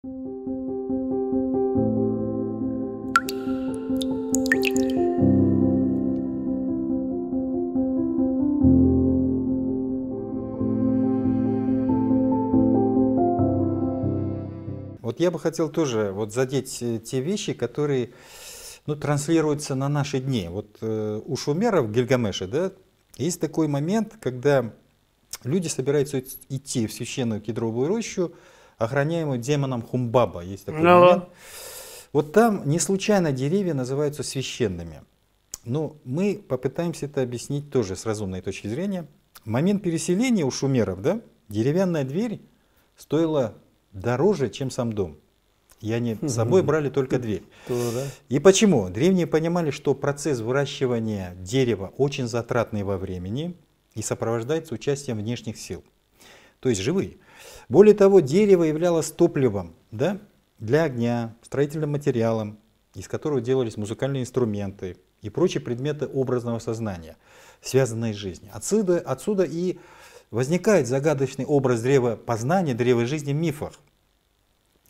Вот я бы хотел тоже вот задеть те вещи, которые транслируются на наши дни. Вот у шумеров в Гильгамеше, да, есть такой момент, когда люди собираются идти в священную кедровую рощу, охраняемую демоном Хумбаба. Есть такой момент. Вот там не случайно деревья называются священными. Но мы попытаемся это объяснить тоже с разумной точки зрения. В момент переселения у шумеров, да, деревянная дверь стоила дороже, чем сам дом. И они с собой брали только дверь. И почему? Древние понимали, что процесс выращивания дерева очень затратный во времени и сопровождается участием внешних сил, то есть живые. Более того, дерево являлось топливом, да, для огня, строительным материалом, из которого делались музыкальные инструменты и прочие предметы образного сознания, связанные с жизнью. Отсюда и возникает загадочный образ древа познания, древа жизни в мифах,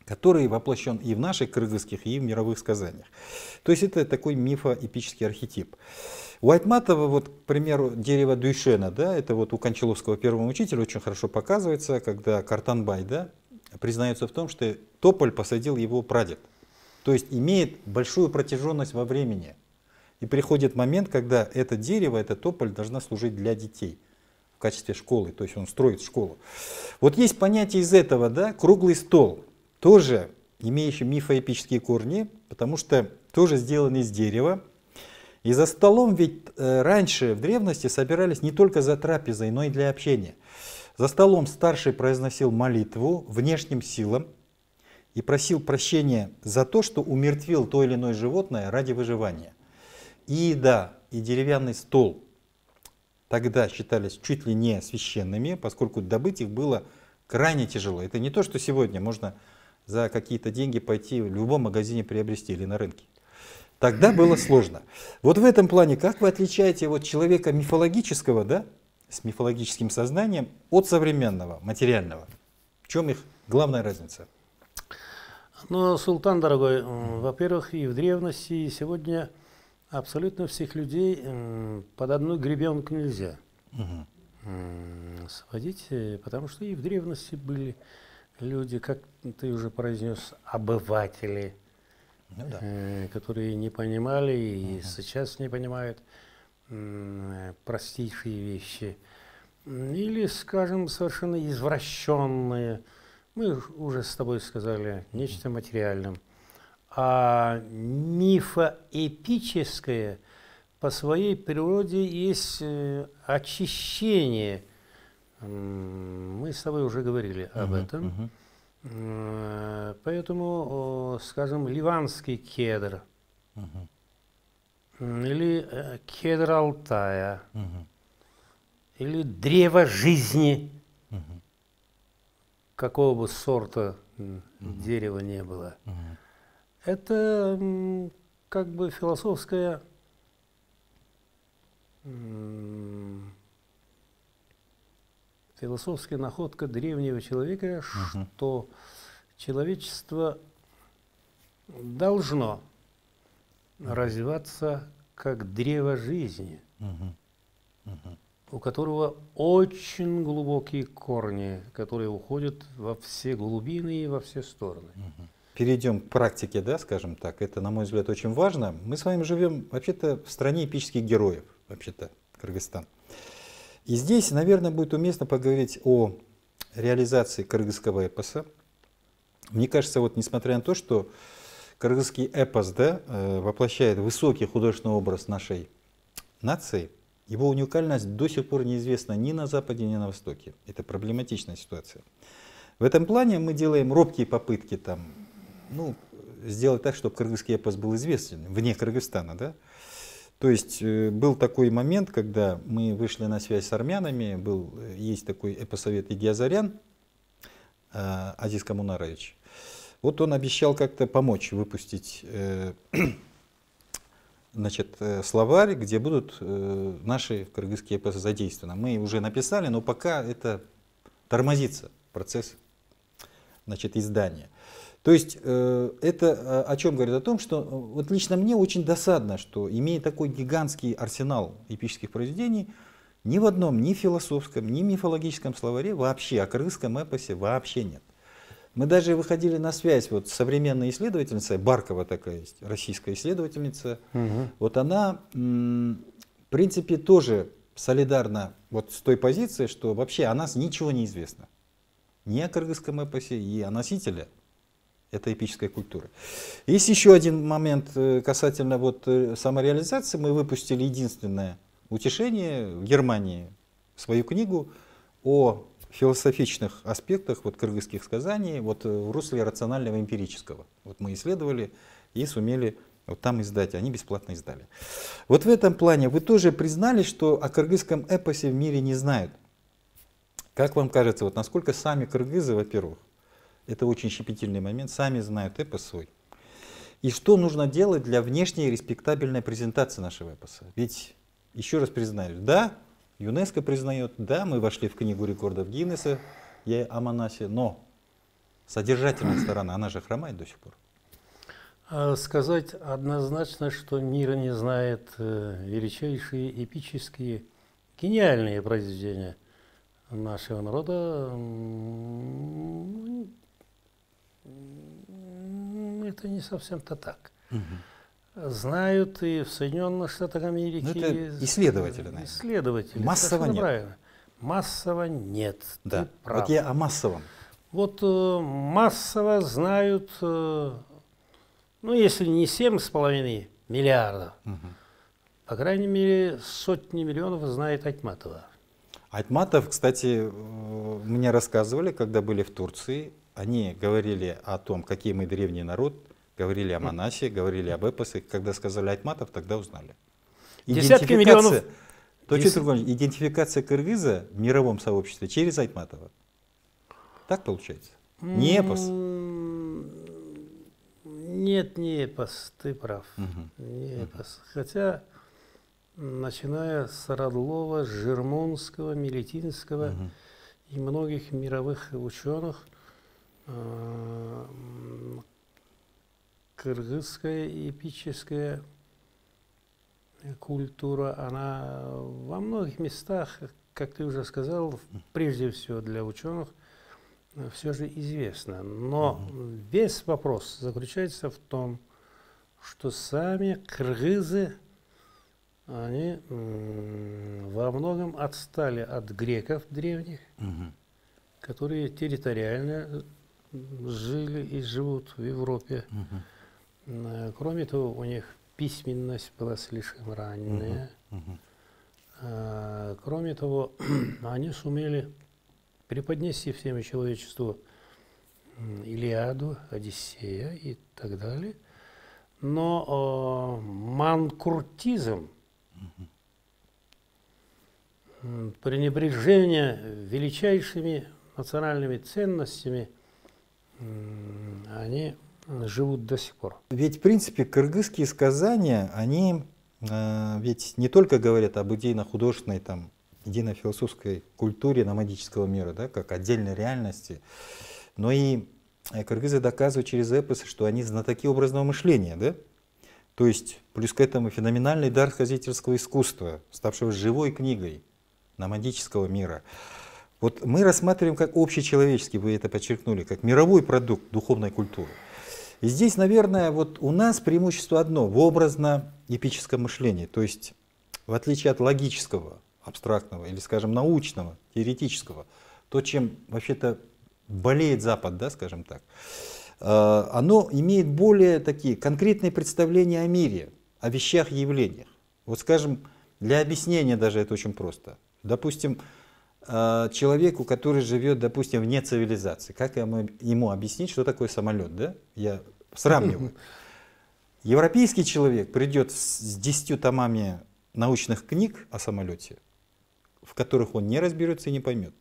который воплощен и в наших кыргызских, и в мировых сказаниях. То есть это такой мифоэпический архетип. У Айтматова, вот, к примеру, дерево Дюйшена, да, это вот у Кончаловского первого учителя очень хорошо показывается, когда Картанбай, да, признается в том, что тополь посадил его прадед. То есть имеет большую протяженность во времени. И приходит момент, когда это дерево, эта тополь должна служить для детей в качестве школы, то есть он строит школу. Вот есть понятие из этого, да, круглый стол, тоже имеющий мифоэпические корни, потому что тоже сделан из дерева. И за столом ведь раньше в древности собирались не только за трапезой, но и для общения. За столом старший произносил молитву внешним силам и просил прощения за то, что умертвил то или иное животное ради выживания. И еда, и деревянный стол тогда считались чуть ли не священными, поскольку добыть их было крайне тяжело. Это не то, что сегодня можно за какие-то деньги пойти в любом магазине приобрести или на рынке. Тогда было сложно. Вот в этом плане, как вы отличаете вот человека мифологического, да, с мифологическим сознанием от современного, материального? В чем их главная разница? Ну, Султан, дорогой, во-первых, и в древности, и сегодня абсолютно всех людей под одну гребенку нельзя сводить, потому что и в древности были люди, как ты уже произнес, обыватели, которые не понимали и сейчас не понимают простейшие вещи. Или, скажем, совершенно извращенные, мы уже с тобой сказали, нечто материальным. А мифоэпическое по своей природе есть очищение. Мы с тобой уже говорили об этом. Поэтому, скажем, ливанский кедр или кедр Алтая или древо жизни, какого бы сорта дерева не было. Это как бы философская находка древнего человека, что человечество должно развиваться как древо жизни, у которого очень глубокие корни, которые уходят во все глубины и во все стороны. Перейдем к практике, да, скажем так. Это, на мой взгляд, очень важно. Мы с вами живем вообще-то в стране эпических героев, вообще-то, Кыргызстан. И здесь, наверное, будет уместно поговорить о реализации кыргызского эпоса. Мне кажется, вот несмотря на то, что кыргызский эпос, да, воплощает высокий художественный образ нашей нации, его уникальность до сих пор неизвестна ни на Западе, ни на Востоке. Это проблематичная ситуация. В этом плане мы делаем робкие попытки там, сделать так, чтобы кыргызский эпос был известен вне Кыргызстана. Да? То есть был такой момент, когда мы вышли на связь с армянами, есть такой эпосовет Игиазарян Азиз Коммунарович. Вот он обещал как-то помочь выпустить словарь, где будут наши кыргызские эпосы задействованы. Мы уже написали, но пока это тормозится процесс издания. То есть это о чем говорит? О том, что вот лично мне очень досадно, что имея такой гигантский арсенал эпических произведений, ни в одном, ни философском, ни мифологическом словаре вообще, о кыргызском эпосе вообще нет. Мы даже выходили на связь, вот современная исследовательница, Баркова такая есть, российская исследовательница, вот она, в принципе, тоже солидарна вот с той позицией, что вообще о нас ничего не известно. Ни о кыргызском эпосе, и о носителе этой эпической культуры. Есть еще один момент касательно вот самореализации. Мы выпустили единственное утешение в Германии, свою книгу о философичных аспектах вот кыргызских сказаний вот в русле рационального эмпирического. Вот мы исследовали и сумели вот там издать, они бесплатно издали. Вот в этом плане вы тоже признали, что о кыргызском эпосе в мире не знают. Как вам кажется, вот насколько сами кыргызы, во-первых, это очень щепетильный момент, сами знают эпос свой. И что нужно делать для внешней респектабельной презентации нашего эпоса? Ведь, еще раз признаюсь, да, ЮНЕСКО признает, да, мы вошли в книгу рекордов Гиннесса о Манасе, но содержательная сторона, она же хромает до сих пор. Сказать однозначно, что мир не знает величайшие эпические, гениальные произведения нашего народа, это не совсем-то так. Знают и в Соединенных Штатах Америки. Ну, это исследователи, наверное. Исследователи. Массово нет. Правильно. Массово нет. Да. Ты прав. Вот я о массовом. Вот массово знают, ну, если не 7,5 миллиардов, по крайней мере, сотни миллионов знает Айтматова. Айтматов, кстати, мне рассказывали, когда были в Турции, они говорили о том, какие мы древний народ, говорили о Манасе, говорили об эпосе. Когда сказали Айтматов, тогда узнали. Десятки миллионов. Идентификация кыргыза в мировом сообществе через Айтматова. Так получается? Не эпос? Нет, не эпос, ты прав. Не эпос. Хотя, начиная с Радлова, Жермунского, Мелетинского и многих мировых ученых, кыргызская эпическая культура, она во многих местах, как ты уже сказал, прежде всего для ученых, все же известна. Но весь вопрос заключается в том, что сами кыргызы, они во многом отстали от греков древних, которые территориально жили и живут в Европе. Кроме того, у них письменность была слишком ранняя. Кроме того, они сумели преподнести всему человечеству Илиаду, Одиссея и так далее. Но манкуртизм, пренебрежение величайшими национальными ценностями, они живут до сих пор. Ведь, в принципе, кыргызские сказания, они ведь не только говорят об идейно-художественной, там, идейно-философской культуре номадического мира, да, как отдельной реальности, но и кыргызы доказывают через эпосы, что они знатоки образного мышления, да? То есть, плюс к этому феноменальный дар сказительского искусства, ставшего живой книгой номадического мира. Вот мы рассматриваем как общечеловеческий, вы это подчеркнули, как мировой продукт духовной культуры. И здесь, наверное, вот у нас преимущество одно в образно-эпическом мышлении. То есть, в отличие от логического, абстрактного или, скажем, научного, теоретического, то, чем вообще-то болеет Запад, да, скажем так, оно имеет более такие конкретные представления о мире, о вещах и явлениях. Вот, скажем, для объяснения даже это очень просто. Допустим, человеку, который живет, допустим, вне цивилизации, как ему объяснить, что такое самолет, да? Я сравниваю. Европейский человек придет с 10 томами научных книг о самолете, в которых он не разберется и не поймет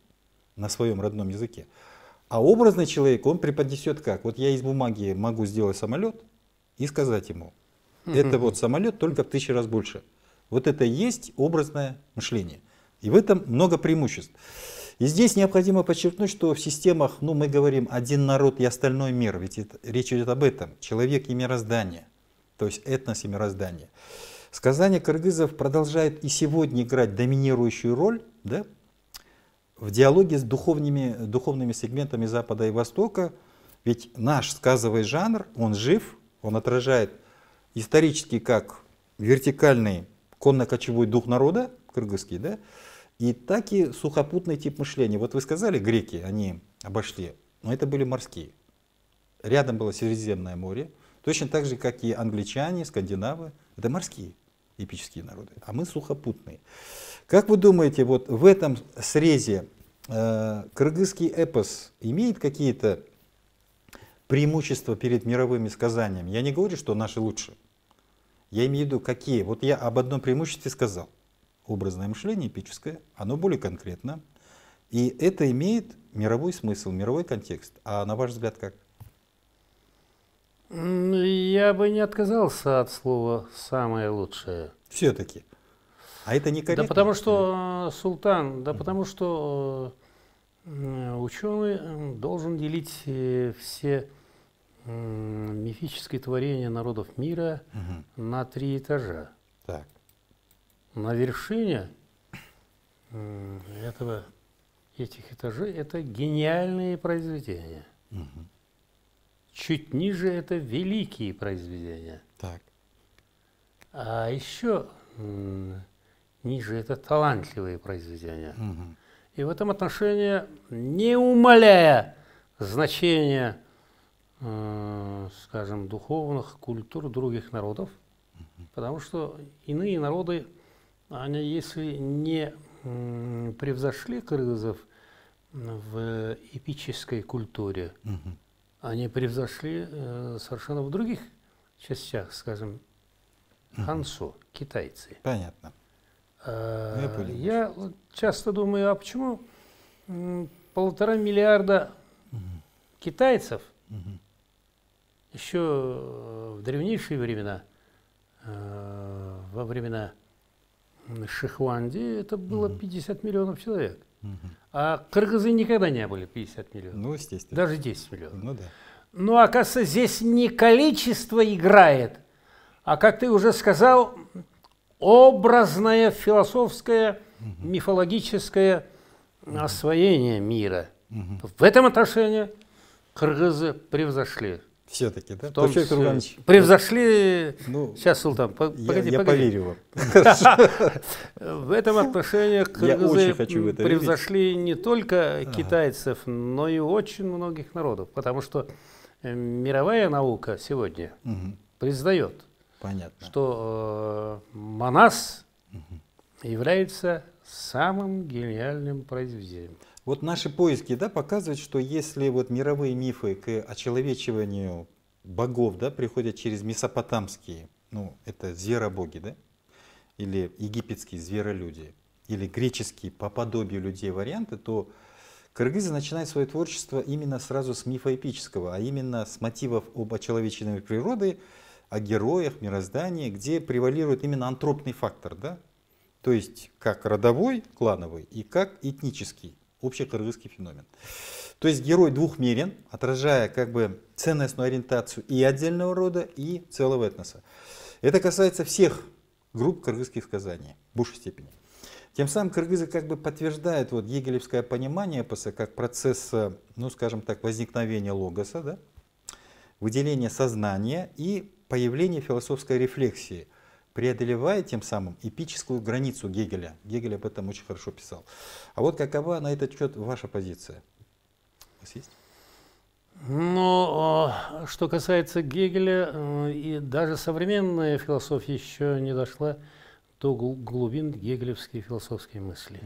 на своем родном языке. А образный человек, он преподнесет как? Вот я из бумаги могу сделать самолет и сказать ему, это вот самолет только в 1000 раз больше. Вот это и есть образное мышление. И в этом много преимуществ. И здесь необходимо подчеркнуть, что в системах, ну, мы говорим один народ и остальной мир, ведь речь идет об этом, человек и мироздание, то есть этнос и мироздание. Сказание кыргызов продолжает и сегодня играть доминирующую роль, да, в диалоге с духовными сегментами Запада и Востока, ведь наш сказовый жанр, он жив, он отражает исторически как вертикальный конно-кочевой дух народа, кыргызский, да, и так и сухопутный тип мышления. Вот вы сказали, греки, они обошли, но это были морские. Рядом было Средиземное море, точно так же, как и англичане, скандинавы, это морские эпические народы, а мы сухопутные. Как вы думаете, вот в этом срезе кыргызский эпос имеет какие-то преимущества перед мировыми сказаниями? Я не говорю, что наши лучше. Я имею в виду, какие. Вот я об одном преимуществе сказал. Образное мышление эпическое, оно более конкретно. И это имеет мировой смысл, мировой контекст. А на ваш взгляд, как? Я бы не отказался от слова «самое лучшее». Все-таки. А это некорректно? Да потому что, Султан, да потому что ученый должен делить все мифические творения народов мира на 3 этажа. Так. На вершине этих этажей это гениальные произведения. Чуть ниже это великие произведения. Так. А еще ниже это талантливые произведения. И в этом отношении, не умаляя значения, скажем, духовных культур других народов, потому что иные народы, они, если не превзошли кыргызов в эпической культуре, они превзошли совершенно в других частях, скажем, хансо, китайцы. Понятно. Я часто думаю, а почему 1,5 миллиарда китайцев еще в древнейшие времена, во времена Шихуанди, это было 50 миллионов человек. А кыргызы никогда не были 50 миллионов. Ну, естественно. Даже 10 миллионов. Ну, да. Но, оказывается, здесь не количество играет, а, как ты уже сказал, образное, философское, мифологическое освоение мира. В этом отношении кыргызы превзошли. Все-таки, да? Превзошли... Ну, сейчас, Султан, погоди. Я поверю вам. В этом отношении кыргызы превзошли не только китайцев, но и очень многих народов. Потому что мировая наука сегодня признает, что Манас является самым гениальным произведением. Вот наши поиски, да, показывают, что если вот мировые мифы к очеловечиванию богов, да, приходят через месопотамские, ну, это зверобоги, да, или египетские зверолюди, или греческие по подобию людей варианты, то кыргызы начинают свое творчество именно сразу с мифа эпического, а именно с мотивов об очеловеченной природы, о героях, мироздании, где превалирует именно антропный фактор, да, то есть как родовой, клановый и как этнический. Общекыргызский феномен. То есть герой двухмерен, отражая как бы ценностную ориентацию и отдельного рода, и целого этноса. Это касается всех групп кыргызских сказаний в большей степени. Тем самым кыргызы как бы подтверждают вот гегелевское понимание эпоса как процесса, ну скажем так, возникновения логоса, да, выделения сознания и появления философской рефлексии, преодолевая тем самым эпическую границу Гегеля. Гегель об этом очень хорошо писал. А вот какова на этот счет ваша позиция? У вас есть? Ну, что касается Гегеля, и даже современная философия еще не дошла до глубин гегелевской философской мысли.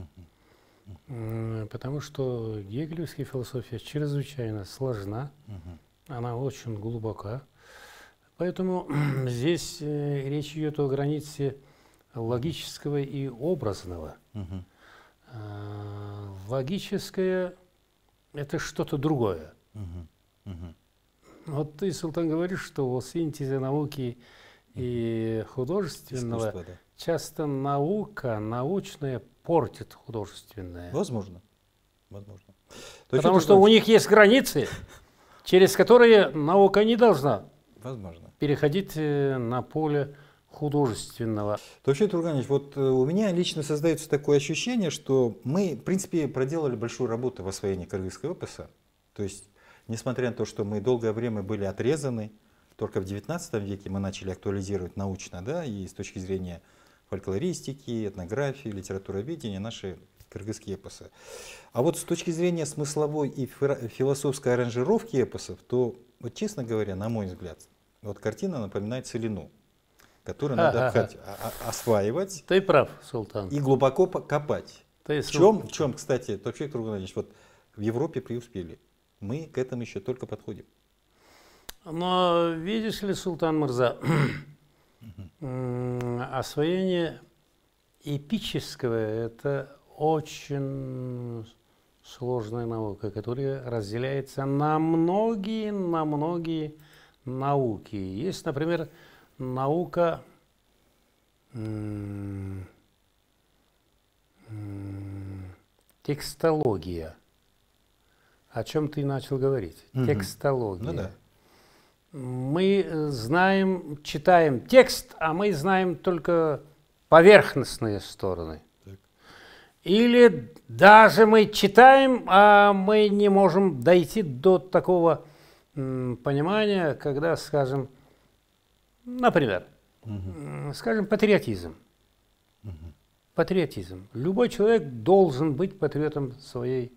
Потому что гегелевская философия чрезвычайно сложна, она очень глубока. Поэтому здесь речь идет о границе логического и образного. Логическое – это что-то другое. Вот ты, Султан, говоришь, что в синтезе науки и художественного искусство, да. Часто наука, научная портит художественное. Возможно. Возможно. Потому что у них есть границы, через которые наука не должна переходить на поле художественного. Товчей Турганович, вот у меня лично создается такое ощущение, что мы, в принципе, проделали большую работу в освоении кыргызского эпоса. То есть, несмотря на то, что мы долгое время были отрезаны, только в XIX веке мы начали актуализировать научно, да, и с точки зрения фольклористики, этнографии, литературоведения наши кыргызские эпосы. А вот с точки зрения смысловой и философской аранжировки эпосов, то, вот, честно говоря, на мой взгляд, вот картина напоминает целину, которую надо осваивать. Ты прав, Султан. И глубоко копать. В чем, кстати, Товчей Турганович, вот в Европе преуспели. Мы к этому еще только подходим. Но видишь ли, Султан Мырза, освоение эпического — это очень сложная наука, которая разделяется на многие науки. Есть, например, наука текстология. О чем ты начал говорить? Текстология. Ну, да. Мы знаем, читаем текст, а мы знаем только поверхностные стороны. Так. Или даже мы читаем, а мы не можем дойти до такого понимания, когда, скажем, например, скажем, патриотизм. Патриотизм. Любой человек должен быть патриотом своей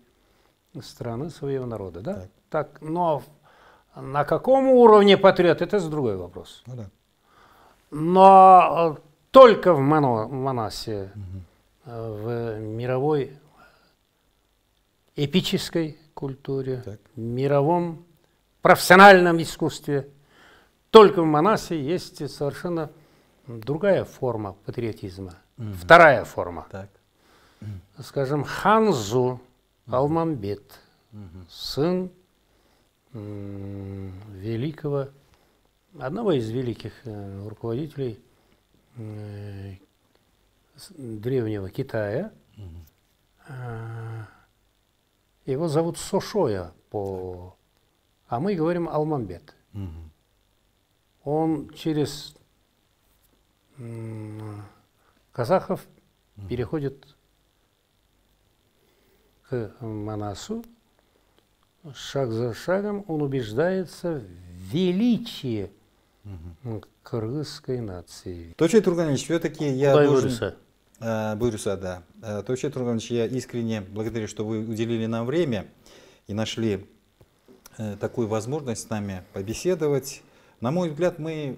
страны, своего народа. Да? Так, но на каком уровне патриот, это другой вопрос. Ну, да. Но только в Манасе, в мировой эпической культуре, в мировом профессиональном искусстве, только в Манасе есть совершенно другая форма патриотизма. Вторая форма. Скажем, Ханзу Алмамбет, сын великого, одного из великих руководителей древнего Китая. Его зовут Сошоя, а мы говорим Алмамбет. Он через казахов переходит к Манасу. Шаг за шагом он убеждается в величии кыргызской нации. Товчей Турганович, все-таки я должен... Буйруса, да. Товчей Турганович, я искренне благодарю, что вы уделили нам время и нашли такую возможность с нами побеседовать. На мой взгляд, мы,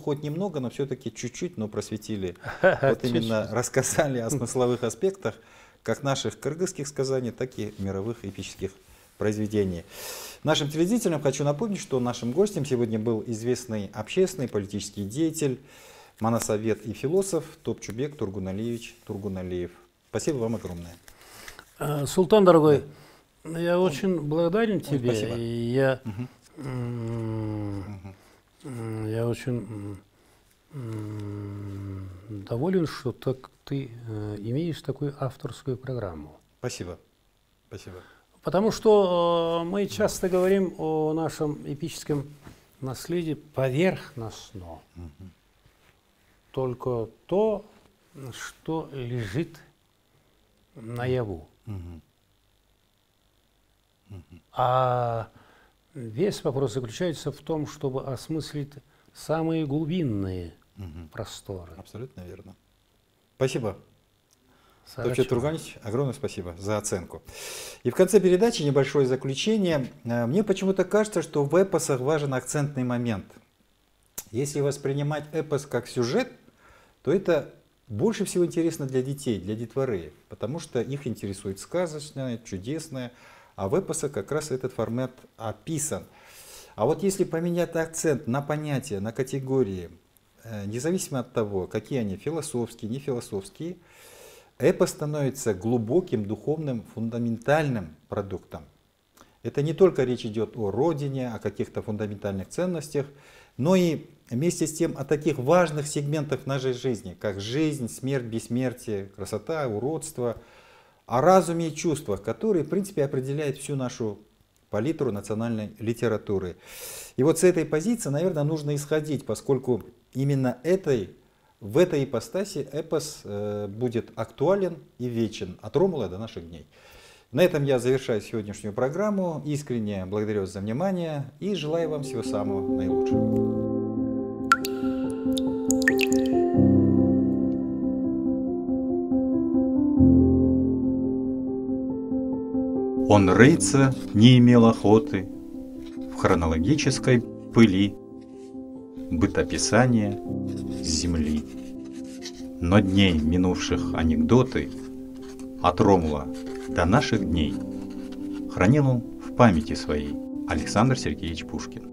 хоть немного, но все-таки чуть-чуть, но просветили. Вот именно рассказали о смысловых аспектах как наших кыргызских сказаний, так и мировых эпических произведений. Нашим телезрителям хочу напомнить, что нашим гостем сегодня был известный общественный политический деятель, монасовед и философ Топчубек Тургуналиевич Тургуналиев. Спасибо вам огромное. Султан, дорогой, я очень благодарен тебе. Спасибо. Я очень доволен, что ты имеешь такую авторскую программу. Спасибо. Спасибо. Потому что мы часто говорим о нашем эпическом наследии поверхностно. Только то, что лежит наяву. А весь вопрос заключается в том, чтобы осмыслить самые глубинные просторы. Абсолютно верно. Спасибо. Товчей Турганович, огромное спасибо за оценку. И в конце передачи небольшое заключение. Мне почему-то кажется, что в эпосах важен акцентный момент. Если воспринимать эпос как сюжет, то это больше всего интересно для детей, для детворы, потому что их интересует сказочное, чудесное, а в эпосах как раз этот формат описан. А вот если поменять акцент на понятия, на категории, независимо от того, какие они философские, не философские, эпос становится глубоким, духовным, фундаментальным продуктом. Это не только речь идет о родине, о каких-то фундаментальных ценностях, но и вместе с тем о таких важных сегментах нашей жизни, как жизнь, смерть, бессмертие, красота, уродство, о разуме и чувствах, которые, в принципе, определяют всю нашу палитру национальной литературы. И вот с этой позиции, наверное, нужно исходить, поскольку именно в этой ипостаси эпос будет актуален и вечен от Ромула до наших дней. На этом я завершаю сегодняшнюю программу. Искренне благодарю вас за внимание и желаю вам всего самого наилучшего. Он рыться не имел охоты в хронологической пыли бытописания земли. Но дней минувших анекдоты от Ромула до наших дней хранил он в памяти своей Александр Сергеевич Пушкин.